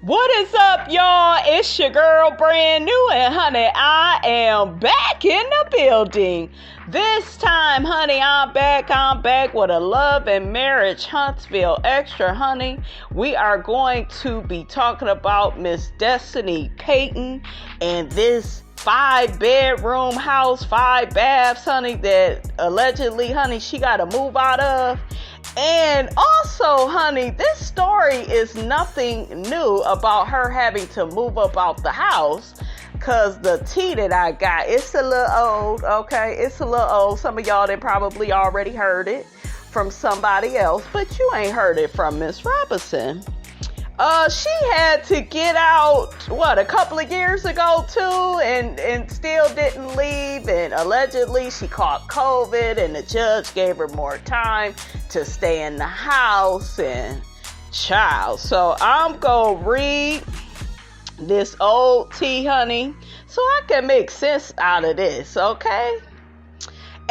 What is up, y'all? It's your girl, Brand New, and honey, I am back in the building. This time, honey, I'm back with a Love and Marriage Huntsville Extra, honey. We are going to be talking about Miss Destiny Payton and this 5-bedroom house, 5 baths, honey, that allegedly, honey, she got to move out of. And also, honey, this story is nothing new about her having to move up out the house, because the tea that I got, it's a little old, okay? It's a little old. Some of y'all that probably already heard it from somebody else, but you ain't heard it from Miss Robinson. She had to get out, a couple of years ago too, and still didn't leave, and allegedly she caught COVID, and the judge gave her more time to stay in the house, and child. So I'm gonna read this old tea, honey, so I can make sense out of this, okay?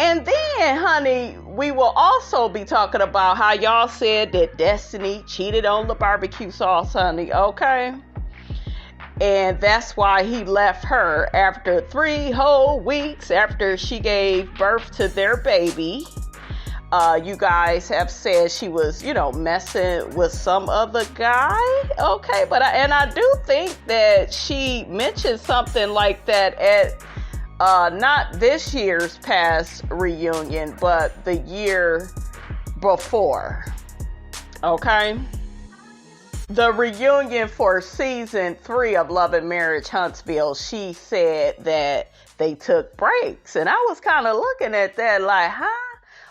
And then, honey, we will also be talking about how y'all said that Destiny cheated on Labarbeque sauce, honey, okay? And that's why he left her after 3 whole weeks after she gave birth to their baby. You guys have said she was, messing with some other guy, okay? But I do think that she mentioned something like that at not this year's past reunion, but the year before, okay? The reunion for season 3 of Love and Marriage Huntsville, she said that they took breaks. And I was kind of looking at that like, huh?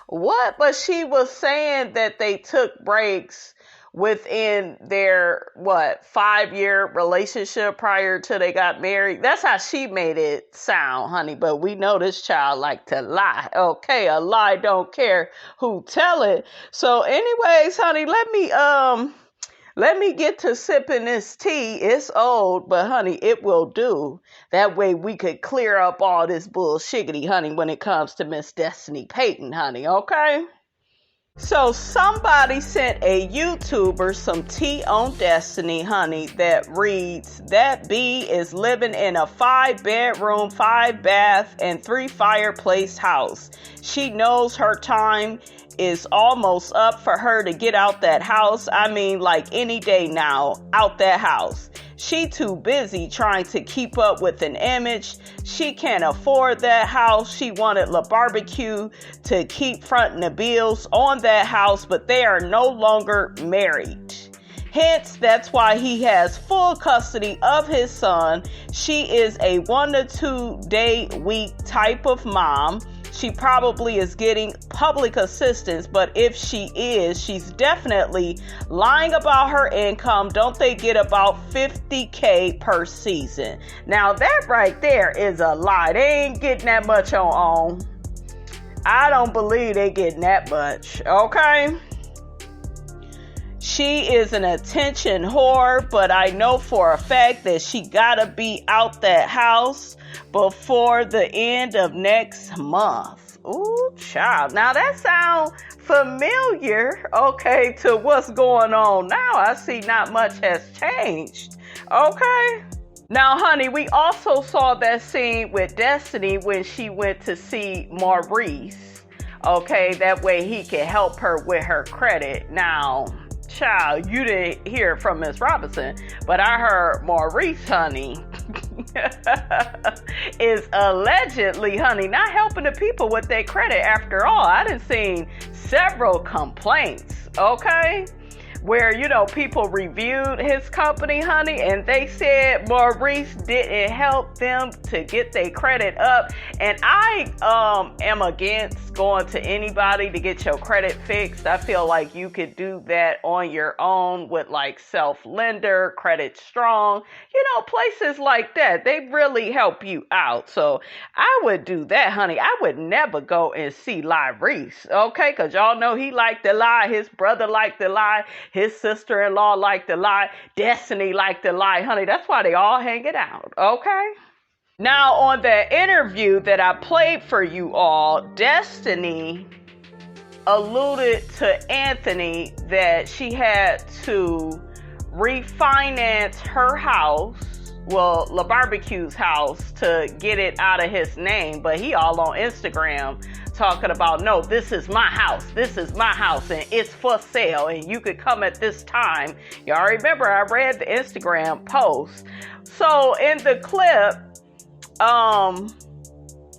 What? But she was saying that they took breaks within their 5-year relationship prior to they got married. That's how she made it sound, honey. But we know this child like to lie. Okay, a lie don't care who tell it. So anyways, honey, let me get to sipping this tea. It's old, but honey, it will do. That way we could clear up all this bullshiggity, honey, when it comes to Miss Destiny Payton, honey, okay? So somebody sent a YouTuber some tea on Destiny, honey, that reads, that B is living in a 5-bedroom, 5-bath, and 3-fireplace house. She knows her time is almost up for her to get out that house. I mean, like any day now, out that house. She too busy trying to keep up with an image. She can't afford that house. She wanted Labarbeque to keep fronting the bills on that house, but they are no longer married. Hence, that's why he has full custody of his son. She is a 1 to 2 day week type of mom. She probably is getting public assistance, but if she is, she's definitely lying about her income. Don't they get about $50K per season? Now that right there is a lie. They ain't getting that much on. I don't believe they getting that much, okay? She is an attention whore, but I know for a fact that she gotta be out that house before the end of next month. Ooh, child. Now that sounds familiar, okay, to what's going on now. I see not much has changed, okay? Now, honey, we also saw that scene with Destiny when she went to see Maurice, okay? That way he can help her with her credit. Now, child, you didn't hear it from Miss Robinson, but I heard Maurice, honey, is allegedly, honey, not helping the people with their credit after all. I done seen several complaints, okay, where, people reviewed his company, honey, and they said Maurice didn't help them to get their credit up. And I am against going to anybody to get your credit fixed. I feel like you could do that on your own with like Self-Lender, Credit Strong, places like that. They really help you out. So I would do that, honey. I would never go and see Reese, okay? Because y'all know he liked to lie. His brother liked to lie. His sister-in-law liked to lie. Destiny liked to lie, honey. That's why they all hang it out, okay? Now, on the interview that I played for you all, Destiny alluded to Anthony that she had to refinance her house, well, Labarbeque's house, to get it out of his name, but he all on Instagram talking about, no, this is my house, and it's for sale, and you could come at this time. Y'all remember, I read the Instagram post. So in the clip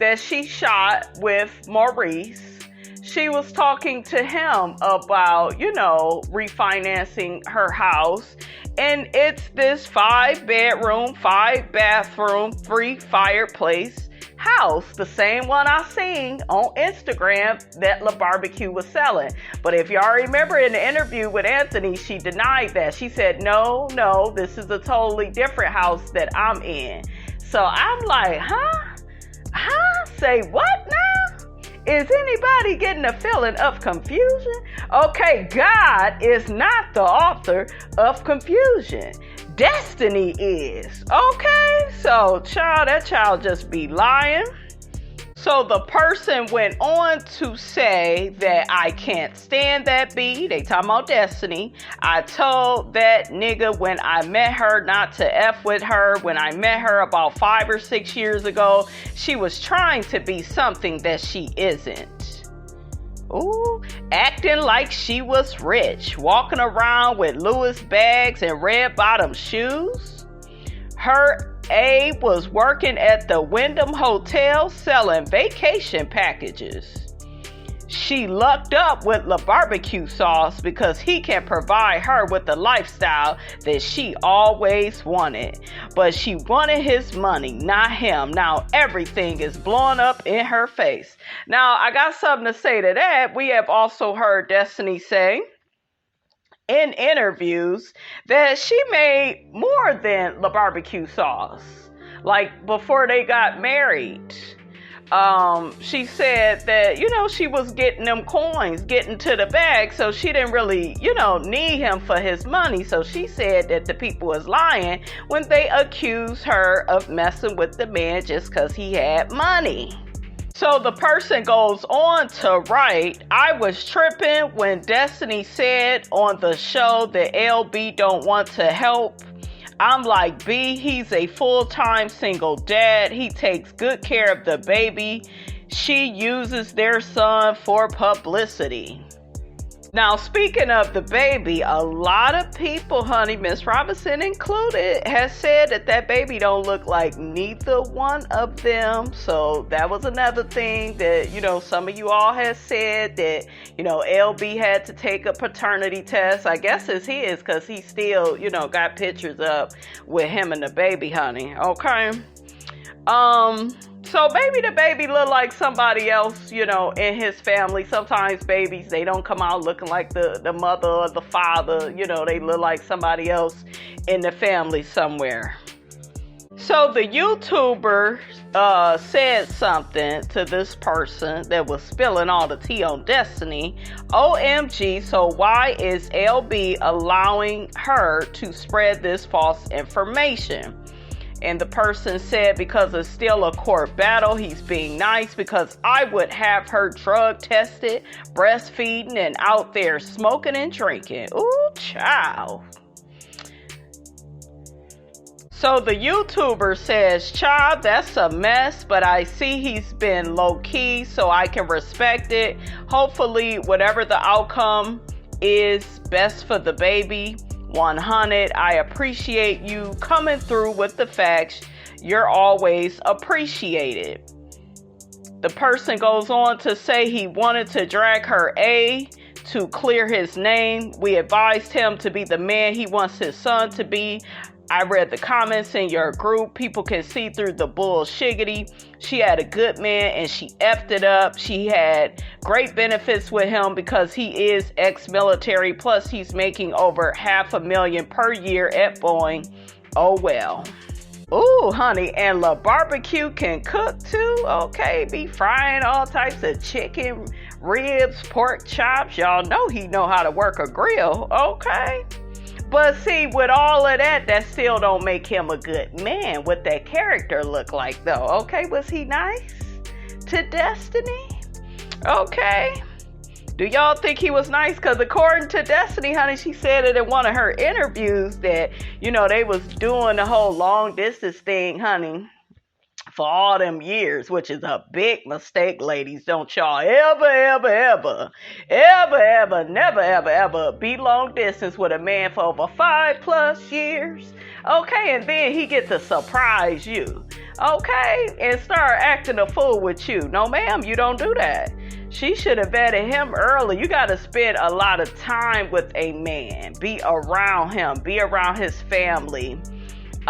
that she shot with Maurice, she was talking to him about, refinancing her house. And it's this 5-bedroom, 5-bathroom, 3-fireplace house. The same one I seen on Instagram that Labarbeque was selling. But if y'all remember in the interview with Anthony, she denied that. She said, no, this is a totally different house that I'm in. So I'm like, Say what now? Is anybody getting a feeling of confusion? Okay, God is not the author of confusion. Destiny is. Okay, so that child just be lying. So the person went on to say that I can't stand that B. They talking about Destiny. I told that nigga when I met her not to F with her. When I met her about 5 or 6 years ago, she was trying to be something that she isn't. Ooh, acting like she was rich, walking around with Louis bags and red bottom shoes. Her A was working at the Wyndham Hotel selling vacation packages. She lucked up with Labarbeque sauce because he can provide her with the lifestyle that she always wanted. But she wanted his money, not him. Now everything is blowing up in her face. Now I got something to say to that. We have also heard Destiny say in interviews that she made more than Labarbeque sauce. Like before they got married, she said that, she was getting them coins, getting to the bag, so she didn't really, need him for his money. So she said that the people was lying when they accused her of messing with the man just because he had money. So the person goes on to write, I was tripping when Destiny said on the show that LB don't want to help. I'm like, B, he's a full-time single dad. He takes good care of the baby. She uses their son for publicity. Now, speaking of the baby, a lot of people, honey, Miss Robinson included, has said that baby don't look like neither one of them. So that was another thing that, some of you all have said that, LB had to take a paternity test. I guess it's his because he still, got pictures up with him and the baby, honey. Okay. So maybe the baby look like somebody else, in his family. Sometimes babies, they don't come out looking like the mother or the father. They look like somebody else in the family somewhere. So the YouTuber said something to this person that was spilling all the tea on Destiny. OMG, so why is LB allowing her to spread this false information? And the person said, because it's still a court battle, he's being nice because I would have her drug tested, breastfeeding, and out there smoking and drinking. Ooh, child. So the YouTuber says, child, that's a mess, but I see he's been low-key, so I can respect it. Hopefully, whatever the outcome is best for the baby. 100. I appreciate you coming through with the facts. You're always appreciated. The person goes on to say he wanted to drag her A to clear his name. We advised him to be the man he wants his son to be. I read the comments in your group. People can see through the bullshiggity. She had a good man and she effed it up. She had great benefits with him because he is ex-military. Plus he's making over $500,000 per year at Boeing. Oh well. Ooh, honey, and Labarbeque can cook too. Okay, be frying all types of chicken, ribs, pork chops. Y'all know he know how to work a grill. Okay. But see, with all of that still don't make him a good man. What that character look like, though? Okay, was he nice to Destiny? Okay. Do y'all think he was nice? Because according to Destiny, honey, she said it in one of her interviews that, they was doing the whole long distance thing, honey, for all them years, which is a big mistake, ladies. Don't y'all never be long distance with a man for over 5+ years. Okay, and then he get to surprise you. Okay, and start acting a fool with you. No, ma'am, you don't do that. She should have vetted him early. You got to spend a lot of time with a man. Be around him. Be around his family.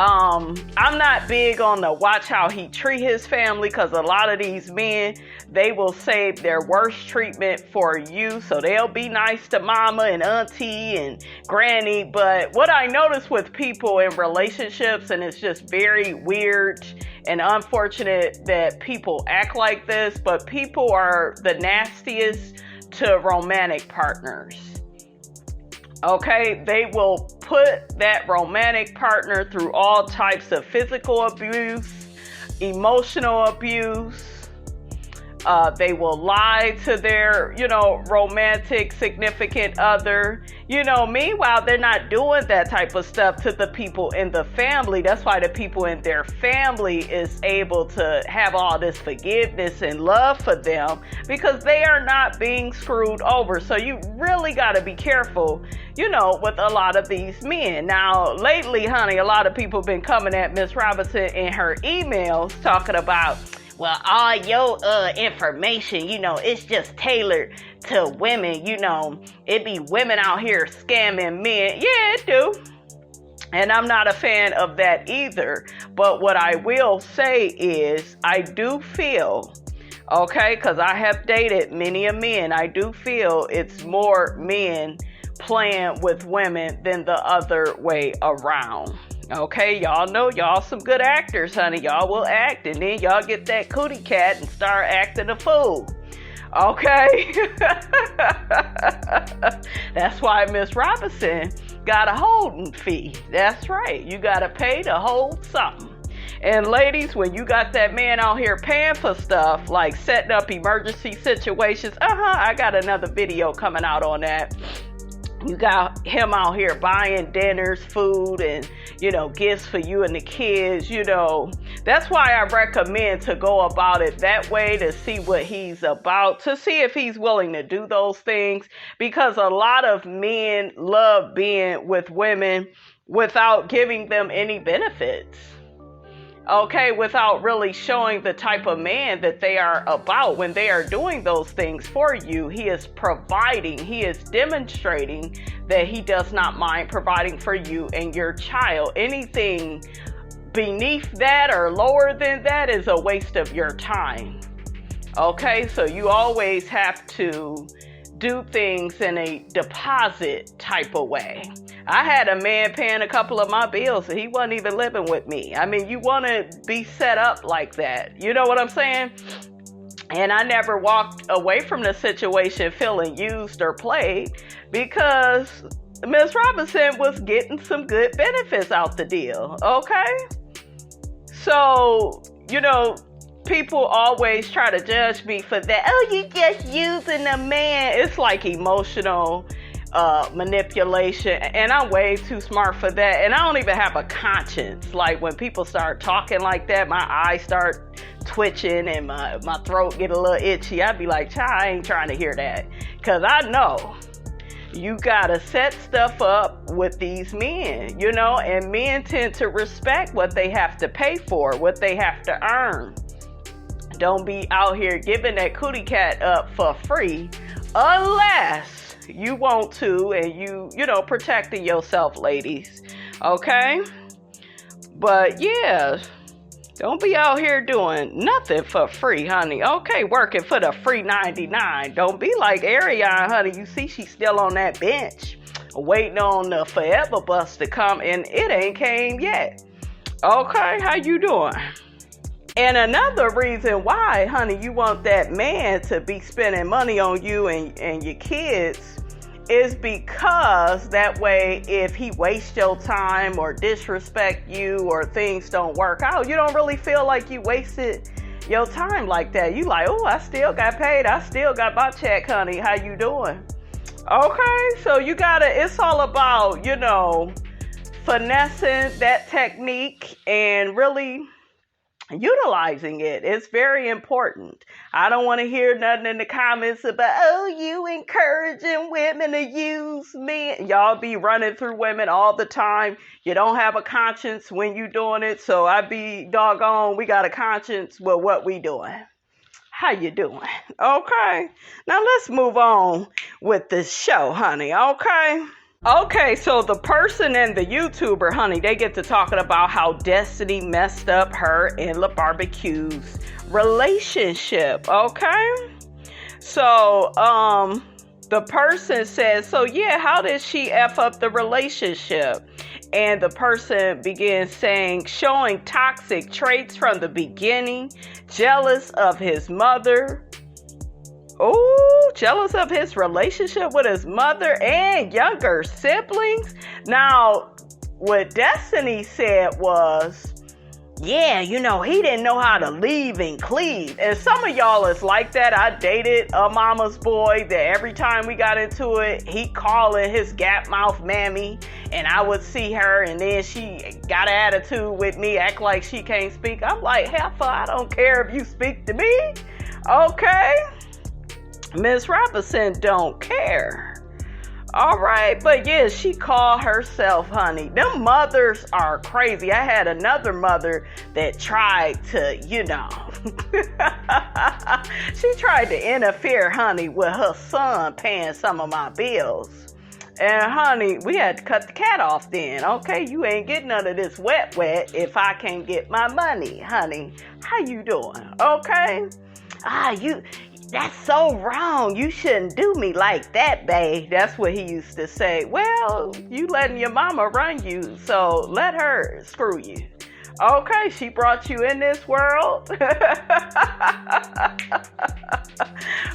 I'm not big on the watch how he treat his family, because a lot of these men, they will save their worst treatment for you. So they'll be nice to mama and auntie and granny. But what I notice with people in relationships, and it's just very weird and unfortunate that people act like this, but people are the nastiest to romantic partners. Okay, they will put that romantic partner through all types of physical abuse, emotional abuse. They will lie to their, romantic significant other. Meanwhile, they're not doing that type of stuff to the people in the family. That's why the people in their family is able to have all this forgiveness and love for them, because they are not being screwed over. So you really got to be careful, with a lot of these men. Now, lately, honey, a lot of people have been coming at Miss Robinson in her emails talking about, well, all your information, it's just tailored to women. It be women out here scamming men. Yeah, it do. And I'm not a fan of that either. But what I will say is I do feel, okay, because I have dated many a men, I do feel it's more men playing with women than the other way around. Okay, y'all know y'all some good actors, honey. Y'all will act, and then y'all get that cootie cat and start acting a fool. Okay? That's why Miss Robinson got a holding fee. That's right. You got to pay to hold something. And ladies, when you got that man out here paying for stuff, like setting up emergency situations, I got another video coming out on that. You got him out here buying dinners, food, and, gifts for you and the kids, That's why I recommend to go about it that way, to see what he's about, to see if he's willing to do those things. Because a lot of men love being with women without giving them any benefits. Okay, without really showing the type of man that they are about. When they are doing those things for you, he is providing, he is demonstrating that he does not mind providing for you and your child. Anything beneath that or lower than that is a waste of your time. Okay, so you always have to do things in a deposit type of way. I had a man paying a couple of my bills and he wasn't even living with me. I mean, you want to be set up like that. You know what I'm saying? And I never walked away from the situation feeling used or played, because Miss Robinson was getting some good benefits out the deal. Okay? So, people always try to judge me for that. Oh, you just using a man. It's like emotional manipulation, and I'm way too smart for that, and I don't even have a conscience. Like, when people start talking like that, my eyes start twitching and my throat get a little itchy. I'd be like, child, I ain't trying to hear that, because I know you gotta set stuff up with these men, and men tend to respect what they have to pay for, what they have to earn. Don't be out here giving that cootie cat up for free unless you want to, and you protecting yourself, ladies. Okay? But yeah, don't be out here doing nothing for free, honey. Okay, working for the free 99. Don't be like Ariane, honey. You see she's still on that bench waiting on the forever bus to come, and it ain't came yet. Okay, how you doing? And another reason why, honey, you want that man to be spending money on you and your kids is because that way, if he wastes your time or disrespect you or things don't work out, you don't really feel like you wasted your time like that. You like, oh, I still got paid. I still got my check, honey. How you doing? Okay, so it's all about, finessing that technique and really utilizing it. It's very important. I don't want to hear nothing in the comments about, oh, you encouraging women to use men. Y'all be running through women all the time. You don't have a conscience when you doing it. So I be doggone, we got a conscience with what we doing. How you doing? Okay. Now let's move on with this show, honey. Okay. Okay, so the person and the YouTuber, honey, they get to talking about how Destiny messed up her and Labarbeque's relationship, okay? So, the person says, so yeah, how did she F up the relationship? And the person begins saying, showing toxic traits from the beginning, jealous of his mother. Oh, jealous of his relationship with his mother and younger siblings. Now, what Destiny said was, yeah, he didn't know how to leave and cleave. And some of y'all is like that. I dated a mama's boy that every time we got into it, he calling his gap mouth mammy. And I would see her and then she got an attitude with me, act like she can't speak. I'm like, heifer, I don't care if you speak to me. Okay. Miss Robinson don't care. All right, but yeah, she called herself honey. Them mothers are crazy. I had another mother that tried to, she tried to interfere, honey, with her son paying some of my bills. And honey, we had to cut the cat off then. Okay, you ain't getting none of this wet if I can't get my money, honey. How you doing? Okay. That's so wrong. You shouldn't do me like that, babe. That's what he used to say. Well, you letting your mama run you, so let her screw you. Okay, she brought you in this world. Okay,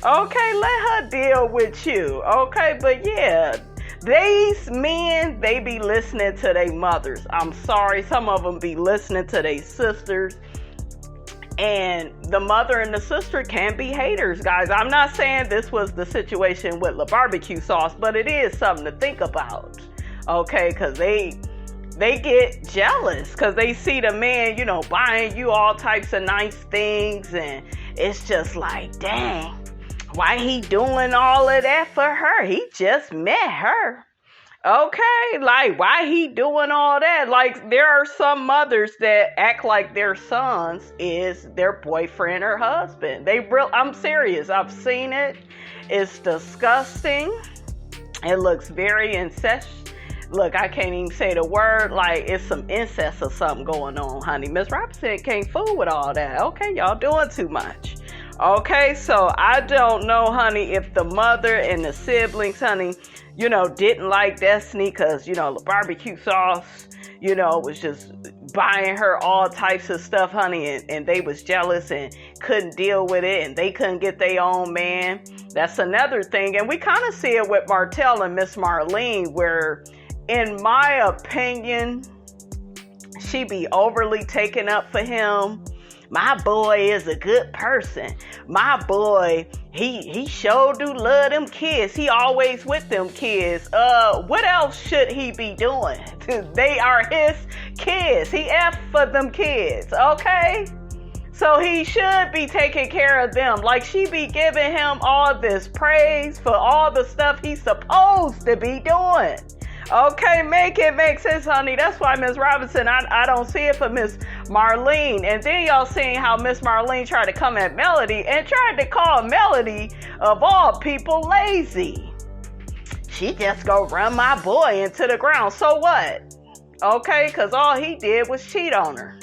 let her deal with you. Okay, but yeah, these men, they be listening to their mothers. I'm sorry, some of them be listening to their sisters. And the mother and the sister can be haters, guys. I'm not saying this was the situation with Labarbeque sauce, but it is something to think about. Okay, because they get jealous because they see the man, buying you all types of nice things. And it's just like, dang, why he doing all of that for her? He just met her. Okay, like, why he doing all that? Like, there are some mothers that act like their sons is their boyfriend or husband. I'm serious. I've seen it. It's disgusting. It looks very incestuous. Look, I can't even say the word. Like, it's some incest or something going on, honey. Miss Robinson can't fool with all that. Okay, y'all doing too much. Okay, so I don't know, honey, if the mother and the siblings, honey, didn't like Destiny because, Labarbeque sauce, was just buying her all types of stuff, honey, and they was jealous and couldn't deal with it, and they couldn't get their own man. That's another thing. And we kind of see it with Martell and Miss Marlene, where, in my opinion, she be overly taken up for him. My boy is a good person. My boy, he sure do love them kids. He always with them kids. What else should he be doing? They are his kids. He F for them kids, okay? So he should be taking care of them. Like, she be giving him all this praise for all the stuff he's supposed to be doing. Okay, make it make sense, honey. That's why, Miss Robinson, I don't see it for Miss Marlene. And then y'all seeing how Miss Marlene tried to come at Melody and tried to call Melody, of all people, lazy. She just go run my boy into the ground. So what? Okay, because all he did was cheat on her.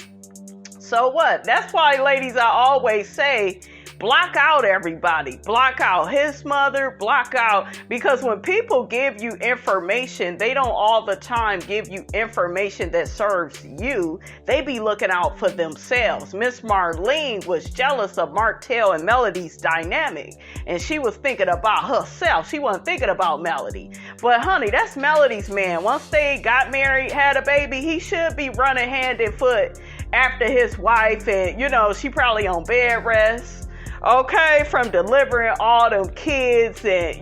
So what? That's why, ladies, I always say, block out everybody. Block out his mother. Block out. Because when people give you information, they don't all the time give you information that serves you. They be looking out for themselves. Miss Marlene was jealous of Martell and Melody's dynamic. And she was thinking about herself. She wasn't thinking about Melody. But honey, that's Melody's man. Once they got married, had a baby, he should be running hand and foot after his wife, and she probably on bed rest, okay, from delivering all them kids, and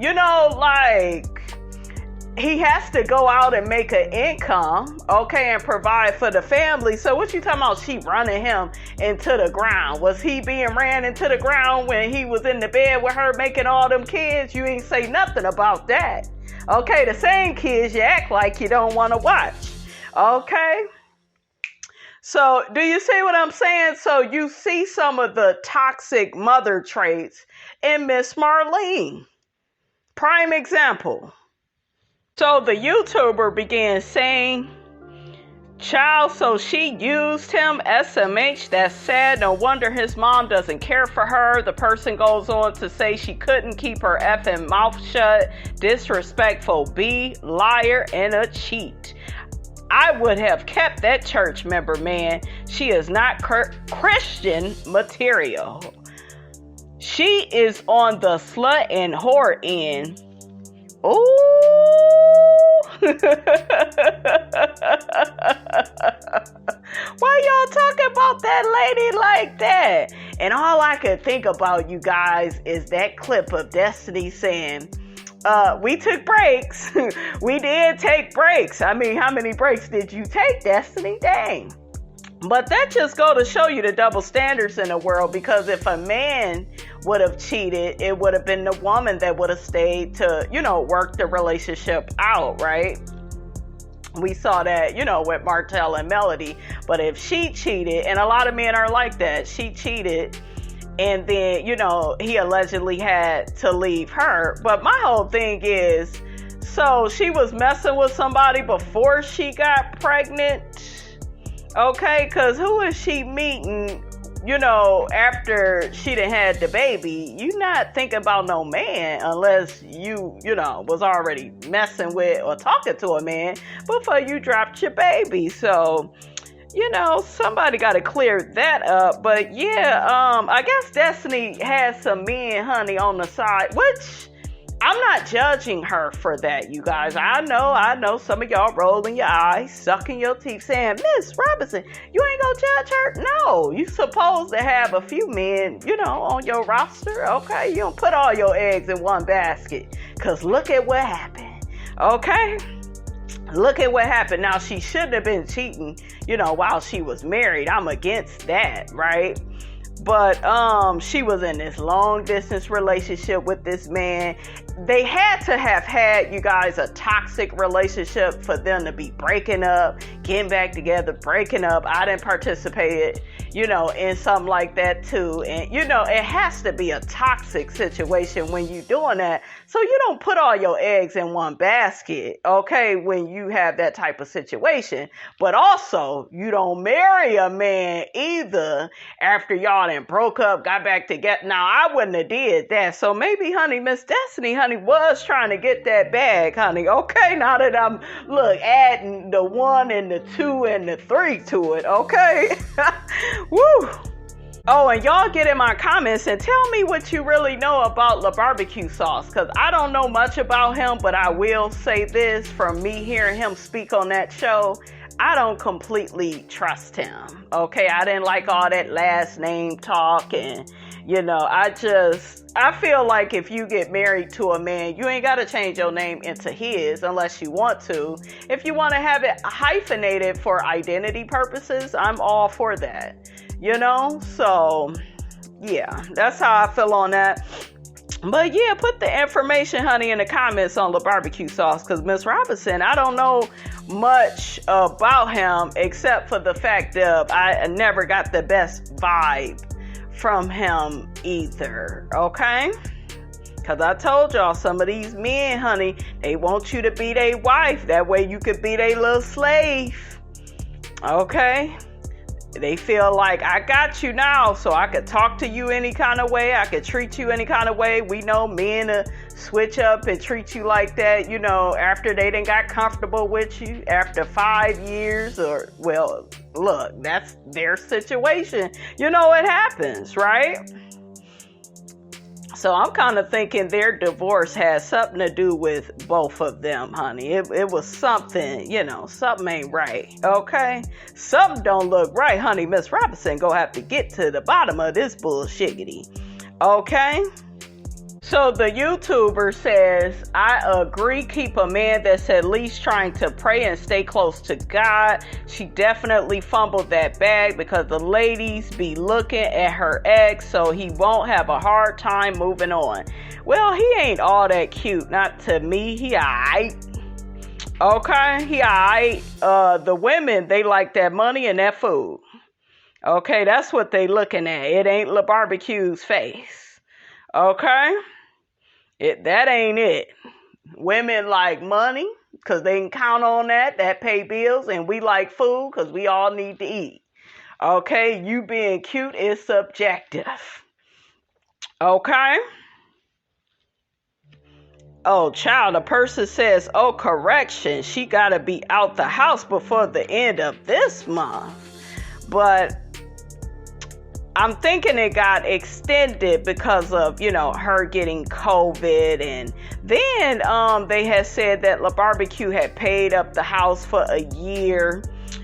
like, he has to go out and make an income, okay, and provide for the family. So what you talking about, she running him into the ground? Was he being ran into the ground when he was in the bed with her making all them kids? You ain't say nothing about that. Okay, the same kids you act like you don't want to watch. Okay? So do you see what I'm saying? So you see some of the toxic mother traits in Miss Marlene. Prime example. So the YouTuber began saying, child, so she used him, SMH, that's sad, no wonder his mom doesn't care for her. The person goes on to say she couldn't keep her effing mouth shut, disrespectful B, liar, and a cheat. I would have kept that church member, man. She is not Christian material. She is on the slut and whore end. Ooh. Why y'all talking about that lady like that? And all I could think about, you guys, is that clip of Destiny saying, we took breaks. We did take breaks. I mean, how many breaks did you take, Destiny? Dang. But that just go to show you the double standards in the world, because if a man would have cheated, it would have been the woman that would have stayed to, work the relationship out, right? We saw that, with Martell and Melody. But if she cheated, and a lot of men are like that, she cheated, and then, he allegedly had to leave her. But my whole thing is, so she was messing with somebody before she got pregnant? Okay, because who is she meeting, after she done had the baby? You not thinking about no man unless you, was already messing with or talking to a man before you dropped your baby. So, somebody got to clear that up. But yeah, I guess Destiny has some men, honey, on the side, which I'm not judging her for that, you guys. I know some of y'all rolling your eyes, sucking your teeth, saying, Miss Robinson, you ain't gonna judge her? No, you supposed to have a few men, on your roster, okay? You don't put all your eggs in one basket, because look at what happened, okay? Look at what happened. Now, she shouldn't have been cheating, while she was married. I'm against that, right? But she was in this long distance relationship with this man. They had to have had, you guys, a toxic relationship for them to be breaking up, getting back together, breaking up. I didn't participate, in something like that too. And, it has to be a toxic situation when you're doing that. So you don't put all your eggs in one basket, okay, when you have that type of situation. But also, you don't marry a man either after y'all done broke up, got back together. Now, I wouldn't have did that. So maybe, honey, Miss Destiny, honey, was trying to get that bag, honey. Okay, now that I'm, adding the 1 and the 2 and the 3 to it, okay? Woo! Oh, and y'all get in my comments and tell me what you really know about Labarbeque sauce, because I don't know much about him, but I will say this from me hearing him speak on that show. I don't completely trust him, okay? I didn't like all that last name talk, and, I feel like if you get married to a man, you ain't got to change your name into his unless you want to. If you want to have it hyphenated for identity purposes, I'm all for that, So, yeah, that's how I feel on that. But yeah, put the information, honey, in the comments on Labarbeque sauce, because Miss Robinson, I don't know much about him except for the fact that I never got the best vibe from him either, okay? Because I told y'all, some of these men, honey, they want you to be their wife. That way you could be their little slave, okay? They feel like, I got you now, so I could talk to you any kind of way. I could treat you any kind of way. We know men switch up and treat you like that, after they done got comfortable with you after 5 years or, well, look, that's their situation. It happens, right? So I'm kind of thinking their divorce has something to do with both of them, honey. It was something, something ain't right, okay? Something don't look right, honey. Miss Robinson gonna have to get to the bottom of this bullshiggity, okay? So the YouTuber says, I agree, keep a man that's at least trying to pray and stay close to God. She definitely fumbled that bag because the ladies be looking at her ex, so he won't have a hard time moving on. Well, he ain't all that cute, not to me. He alright. Okay, he alright. The women, they like that money and that food. Okay, that's what they looking at. It ain't Labarbeque's face. Okay? That ain't it. Women like money because they can count on that pay bills, and we like food because we all need to eat. Okay, you being cute is subjective. Okay? Oh, child, a person says, oh, correction, she got to be out the house before the end of this month. But I'm thinking it got extended because of, her getting COVID. And then they had said that Labarbeque had paid up the house for a year,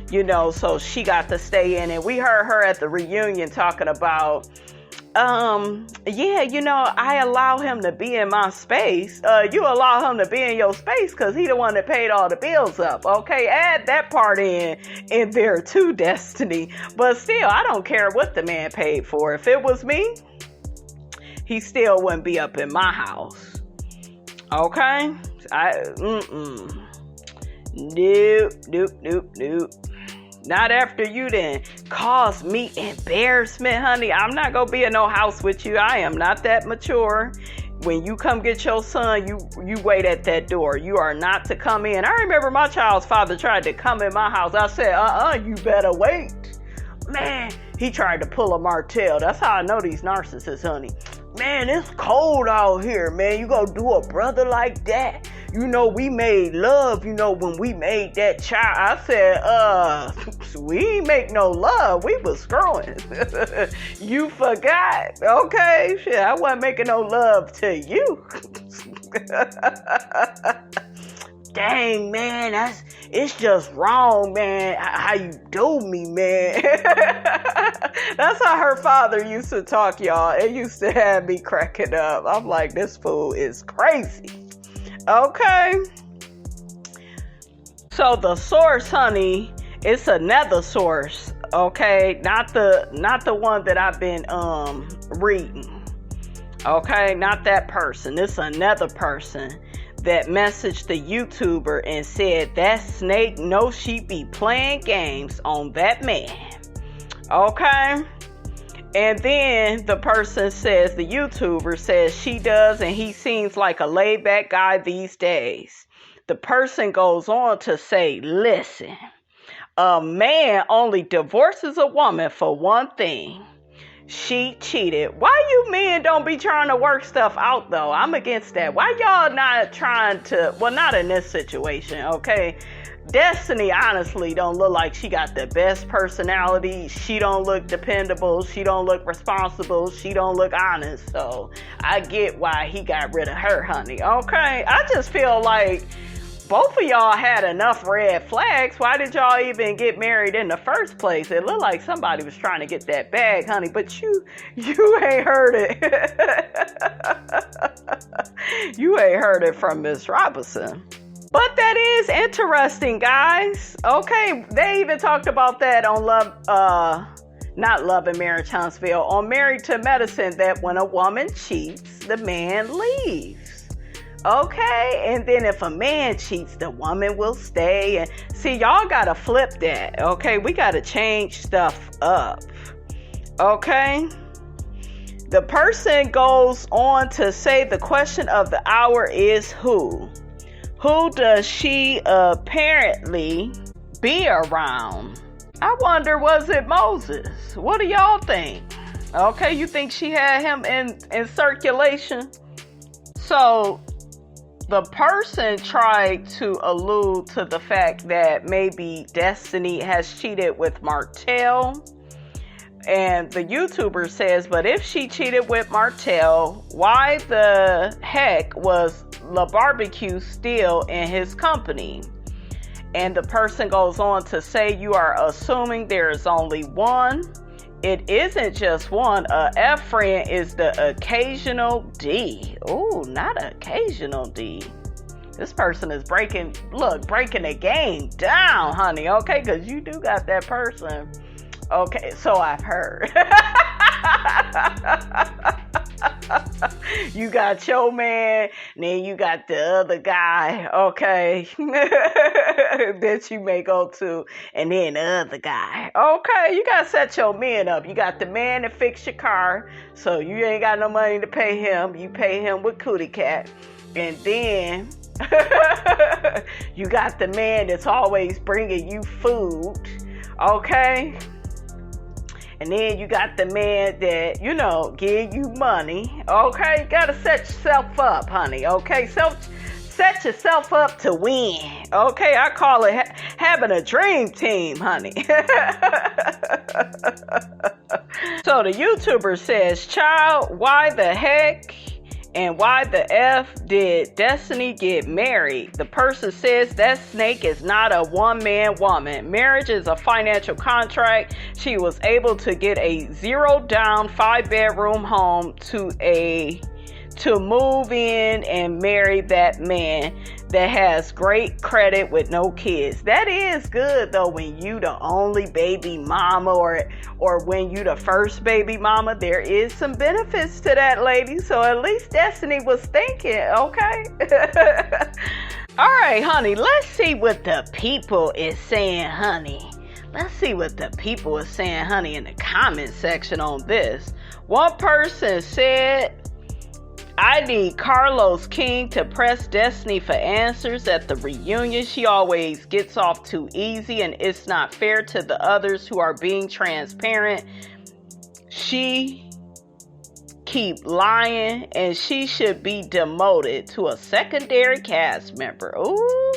so she got to stay in. And we heard her at the reunion talking about, I allow him to be in my space. You allow him to be in your space because he the one that paid all the bills up. Okay, add that part in there too, Destiny. But still, I don't care what the man paid for. If it was me, he still wouldn't be up in my house. Okay, Nope. Not after you then caused me embarrassment, honey. I'm not going to be in no house with you. I am not that mature. When you come get your son, you wait at that door. You are not to come in. I remember my child's father tried to come in my house. I said, you better wait. Man, he tried to pull a Martell. That's how I know these narcissists, honey. Man, it's cold out here, man. You gonna do a brother like that? We made love, when we made that child. I said, we ain't make no love. We was screwing. You forgot. Okay, shit, I wasn't making no love to you. Dang, man, it's just wrong, man, how you do me, man. That's how her father used to talk, y'all. It used to have me cracking up. I'm like, this fool is crazy. Okay. So the source, honey, it's another source, okay? Not the one that I've been reading. Okay, not that person. It's another person that messaged the YouTuber and said that snake knows she be playing games on that man. Okay? And then the person says, the YouTuber says she does, and he seems like a laid-back guy these days. The person goes on to say, listen, a man only divorces a woman for one thing. She cheated. Why you men don't be trying to work stuff out, though? I'm against that. Why y'all not trying to, well, not in this situation, okay? Destiny honestly don't look like she got the best personality. She don't look dependable. She don't look responsible. She don't look honest. So I get why he got rid of her, honey. Okay? I just feel like both of y'all had enough red flags. Why did y'all even get married in the first place? It looked like somebody was trying to get that bag, honey, but you ain't heard it. You ain't heard it from Miss Robinson. But that is interesting, guys. Okay, they even talked about that on not Love and Marriage Huntsville, on Married to Medicine, that when a woman cheats, the man leaves. Okay, and then if a man cheats, the woman will stay. And see, y'all gotta flip that. Okay, we gotta change stuff up. Okay. The person goes on to say the question of the hour is who? Who does she apparently be around? I wonder, was it Moses? What do y'all think? Okay, you think she had him in circulation? So the person tried to allude to the fact that maybe Destiny has cheated with Martell. And the YouTuber says, but if she cheated with Martell, why the heck was Labarbeque still in his company? And the person goes on to say, you are assuming there is only one. It isn't just one. A F friend is the occasional D. Oh, not occasional D. This person is breaking the game down, honey. Okay, because you do got that person. Okay, so I've heard. You got your man, then you got the other guy, okay, that you may go to, and then the other guy. Okay, you got to set your men up. You got the man to fix your car, so you ain't got no money to pay him. You pay him with Cootie Cat. And then you got the man that's always bringing you food, okay? And then you got the man that, give you money. Okay? You got to set yourself up, honey. Okay? Set yourself up to win. Okay? I call it having a dream team, honey. So the YouTuber says, child, why the heck and why the F did Destiny get married? The person says that snake is not a one-man woman. Marriage is a financial contract. She was able to get a 0-down 5-bedroom home to move in and marry that man that has great credit with no kids. That is good though, when you the only baby mama or when you the first baby mama. There is some benefits to that, lady. So at least Destiny was thinking, okay? All right, honey, let's see what the people is saying, honey. Let's see what the people is saying, honey, in the comment section on this. One person said, I need Carlos King to press Destiny for answers at the reunion. She always gets off too easy, and it's not fair to the others who are being transparent. She keep lying, and she should be demoted to a secondary cast member. Ooh.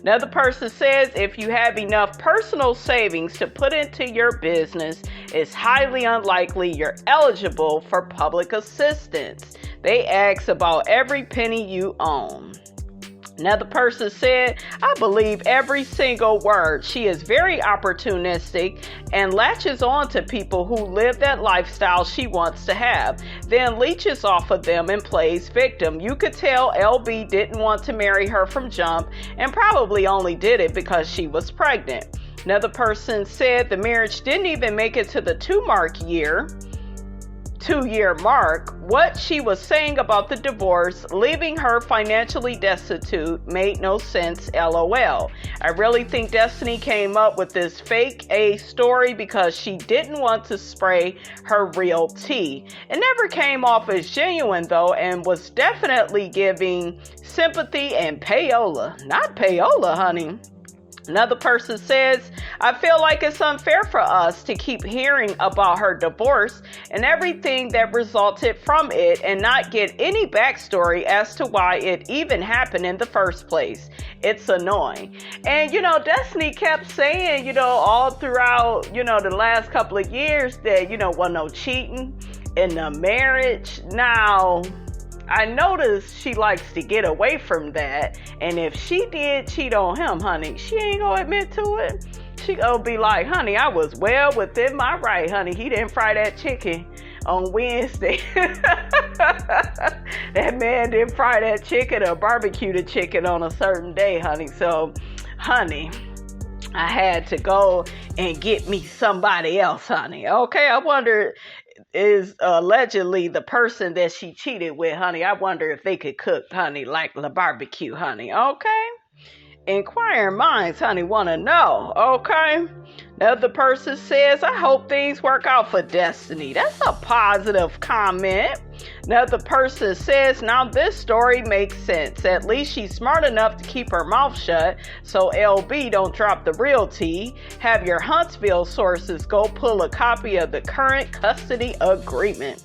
Another person says, if you have enough personal savings to put into your business, it's highly unlikely you're eligible for public assistance. They ask about every penny you own. Another person said, I believe every single word. She is very opportunistic and latches on to people who live that lifestyle she wants to have, then leeches off of them and plays victim. You could tell LB didn't want to marry her from jump and probably only did it because she was pregnant. Another person said the marriage didn't even make it to the 2-year mark. What she was saying about the divorce, leaving her financially destitute, made no sense, LOL. I really think Destiny came up with this fake A story because she didn't want to spray her real tea. It never came off as genuine though, and was definitely giving sympathy and payola. Not payola, honey. Another person says, I feel like it's unfair for us to keep hearing about her divorce and everything that resulted from it and not get any backstory as to why it even happened in the first place. It's annoying. And, Destiny kept saying, all throughout, the last couple of years that, wasn't no cheating in the marriage. Now, I noticed she likes to get away from that. And if she did cheat on him, honey, she ain't gonna admit to it. She gonna be like, honey, I was well within my right, honey. He didn't fry that chicken on Wednesday. That man didn't fry that chicken or barbecue the chicken on a certain day, honey. So, honey, I had to go and get me somebody else, honey. Okay, I wonder, is allegedly the person that she cheated with, honey. I wonder if they could cook, honey, like Labarbeque, honey. Okay? Inquiring minds, honey, want to know. Okay? Another person says, I hope things work out for Destiny. That's a positive comment. Another person says, now this story makes sense. At least she's smart enough to keep her mouth shut so LB don't drop the real tea. Have your Huntsville sources go pull a copy of the current custody agreement.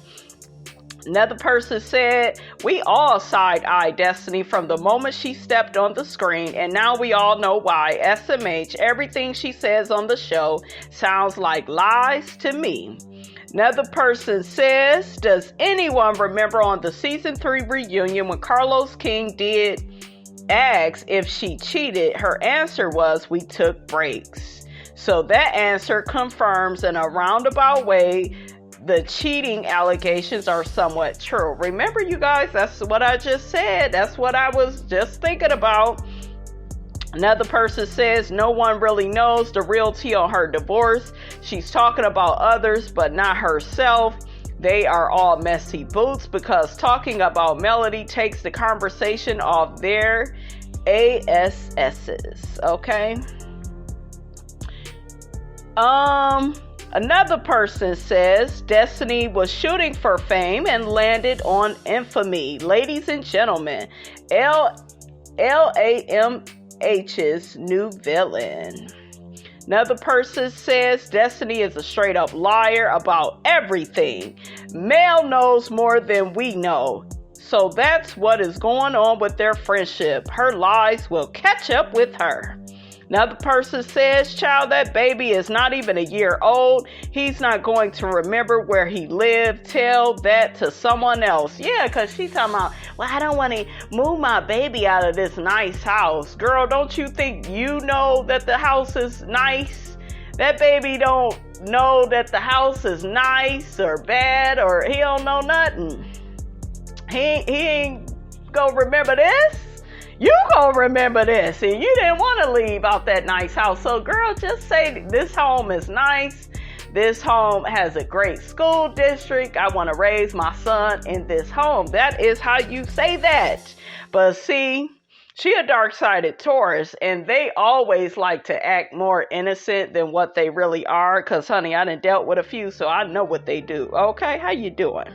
Another person said, we all side-eyed Destiny from the moment she stepped on the screen, and now we all know why. SMH, everything she says on the show sounds like lies to me. Another person says, does anyone remember on the season 3 reunion when Carlos King did ask if she cheated? Her answer was, we took breaks. So that answer confirms in a roundabout way the cheating allegations are somewhat true. Remember, you guys, that's what I just said. That's what I was just thinking about. Another person says, no one really knows the real tea on her divorce. She's talking about others, but not herself. They are all messy boots because talking about Melody takes the conversation off their ASSs. Okay. Another person says Destiny was shooting for fame and landed on infamy. Ladies and gentlemen, LAMH's new villain. Another person says Destiny is a straight up liar about everything. Mel knows more than we know. So that's what is going on with their friendship. Her lies will catch up with her. Another person says, child, that baby is not even a year old. He's not going to remember where he lived. Tell that to someone else. Yeah, because she's talking about, well, I don't want to move my baby out of this nice house. Girl, don't you think you know that the house is nice? That baby don't know that the house is nice or bad, or he don't know nothing. He ain't gonna remember this. You gonna remember this, and you didn't want to leave out that nice house. So girl, just say this home is nice. This home has a great school district. I want to raise my son in this home. That is how you say that. But see, she a dark-sided Taurus, and they always like to act more innocent than what they really are. Cause honey, I done dealt with a few, so I know what they do. Okay, how you doing?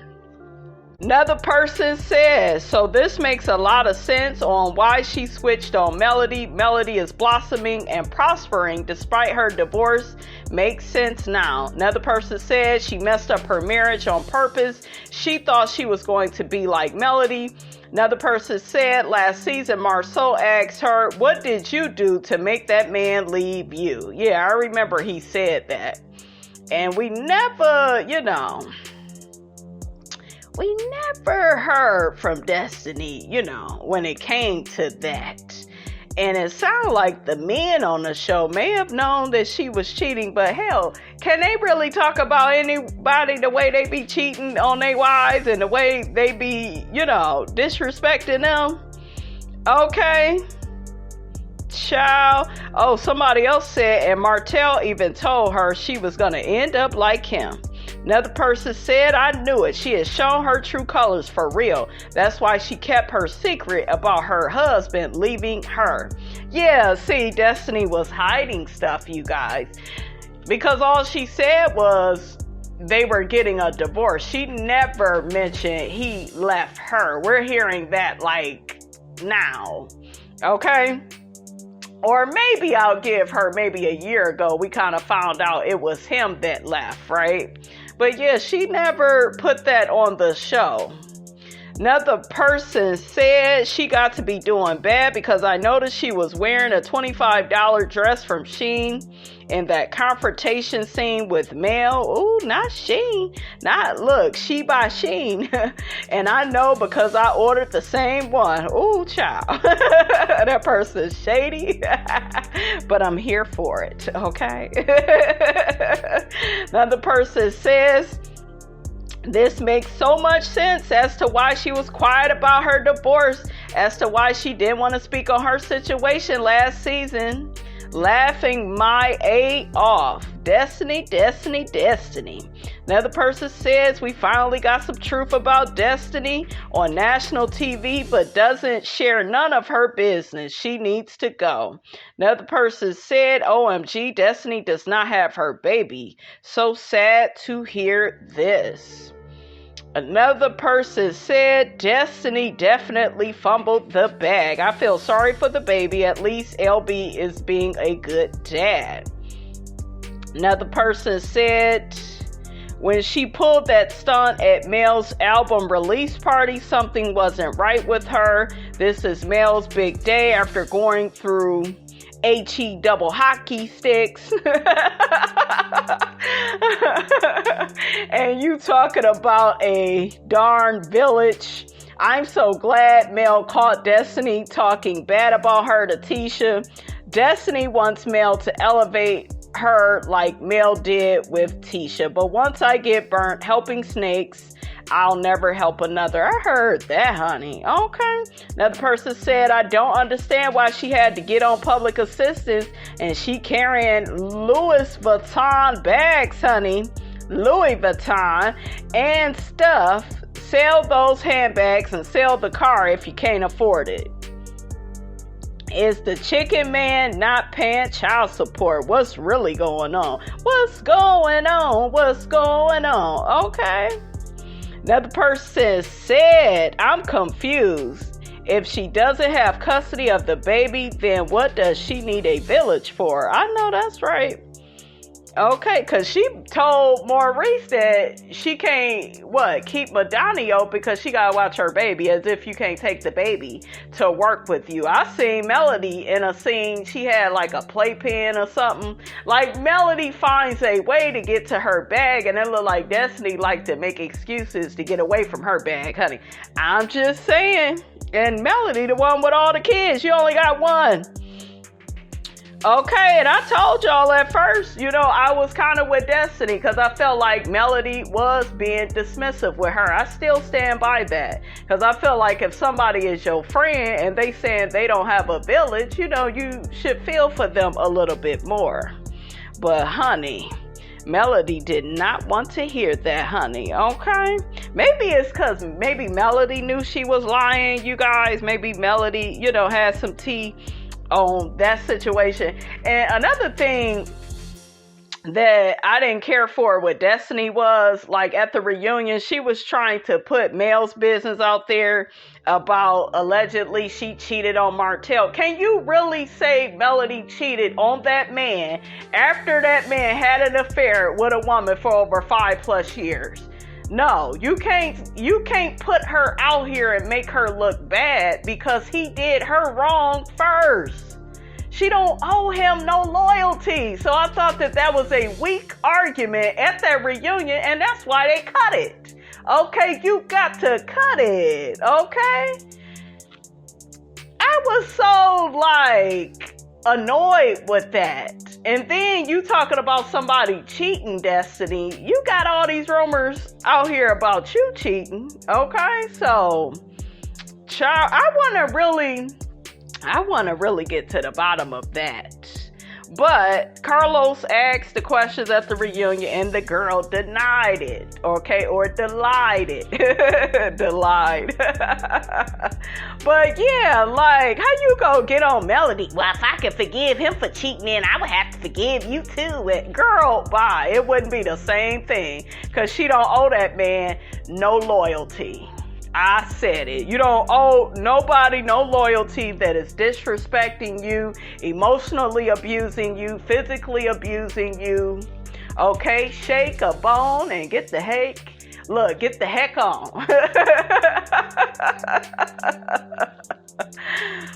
Another person says, so this makes a lot of sense on why she switched on Melody. Melody is blossoming and prospering despite her divorce. Makes sense now. Another person says she messed up her marriage on purpose. She thought she was going to be like Melody. Another person said last season Marceau asked her, what did you do to make that man leave you? Yeah, I remember he said that. And we never, we never heard from Destiny, when it came to that. And it sounded like the men on the show may have known that she was cheating, but hell, can they really talk about anybody the way they be cheating on their wives and the way they be, disrespecting them? Okay. Child. Oh, somebody else said, and Martell even told her she was going to end up like him. Another person said, I knew it. She has shown her true colors for real. That's why she kept her secret about her husband leaving her. Yeah, see, Destiny was hiding stuff, you guys. Because all she said was they were getting a divorce. She never mentioned he left her. We're hearing that like now. Okay? Or maybe I'll give her maybe a year ago, we kind of found out it was him that left, right? But yeah, she never put that on the show. Another person said she got to be doing bad because I noticed she was wearing a $25 dress from Shein in that confrontation scene with Mel. Ooh, not Shein. Look, she by Shein. And I know because I ordered the same one. Ooh, child. That person's shady. But I'm here for it, okay? Another person says, this makes so much sense as to why she was quiet about her divorce, as to why she didn't want to speak on her situation last season. Laughing my A off. Destiny. Another person says we finally got some truth about Destiny on national TV, but doesn't share none of her business. She needs to go. Another person said, OMG, Destiny does not have her baby. So sad to hear this. Another person said Destiny definitely fumbled the bag. I feel sorry for the baby. At least LB is being a good dad. Another person said when she pulled that stunt at Mel's album release party, something wasn't right with her. This is Mel's big day after going through HE double hockey sticks. And you talking about a darn village. I'm so glad Mel caught Destiny talking bad about her to Tisha. Destiny wants Mel to elevate her like Mel did with Tisha. But once I get burnt helping snakes, I'll never help another. I heard that, honey. Okay. Another person said, I don't understand why she had to get on public assistance and she carrying Louis Vuitton bags, honey. Louis Vuitton and stuff. Sell those handbags and sell the car if you can't afford it. Is the chicken man not paying child support? What's really going on? What's going on? What's going on? Okay. Another person said, I'm confused. If she doesn't have custody of the baby, then what does she need a village for? I know that's right. Okay, because she told Maurice that she can't, keep Madonio because she got to watch her baby, as if you can't take the baby to work with you. I seen Melody in a scene, she had like a playpen or something. Like, Melody finds a way to get to her bag, and it looked like Destiny liked to make excuses to get away from her bag, honey. I'm just saying. And Melody, the one with all the kids, you only got one. Okay, and I told y'all at first, I was kind of with Destiny because I felt like Melody was being dismissive with her. I still stand by that because I feel like if somebody is your friend and they saying they don't have a village, you should feel for them a little bit more. But honey, Melody did not want to hear that, honey. Okay, maybe it's because Melody knew she was lying, you guys. Maybe Melody, had some tea on that situation. And another thing that I didn't care for with Destiny was, like, at the reunion, she was trying to put Mel's business out there about allegedly she cheated on Martell. Can you really say Melody cheated on that man after that man had an affair with a woman for over 5+ years? No, you can't put her out here and make her look bad because he did her wrong first. She don't owe him no loyalty. So I thought that was a weak argument at that reunion, and that's why they cut it. Okay, you got to cut it. Okay? I was so annoyed with that. And then you talking about somebody cheating, Destiny. You got all these rumors out here about you cheating. Okay, so child, I want to really get to the bottom of that. But Carlos asked the questions at the reunion and the girl denied it, okay, or delied it. Delied. But yeah, like, how you go get on Melody? Well, if I could forgive him for cheating, then I would have to forgive you too. And girl, bye. It wouldn't be the same thing because she don't owe that man no loyalty. I said it. You don't owe nobody no loyalty that is disrespecting you, emotionally abusing you, physically abusing you. Okay, shake a bone and get the heck on.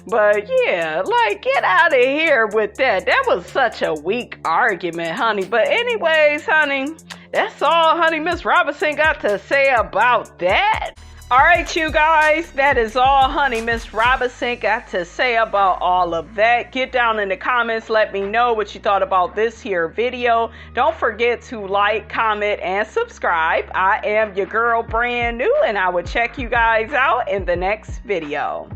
But yeah, like, get out of here with that. That was such a weak argument, honey. But anyways, honey, that's all, honey, Miss Robinson got to say about that. All right, you guys, that is all, honey, Miss Robinson got to say about all of that. Get down in the comments. Let me know what you thought about this here video. Don't forget to like, comment, and subscribe. I am your girl, Brand New, and I will check you guys out in the next video.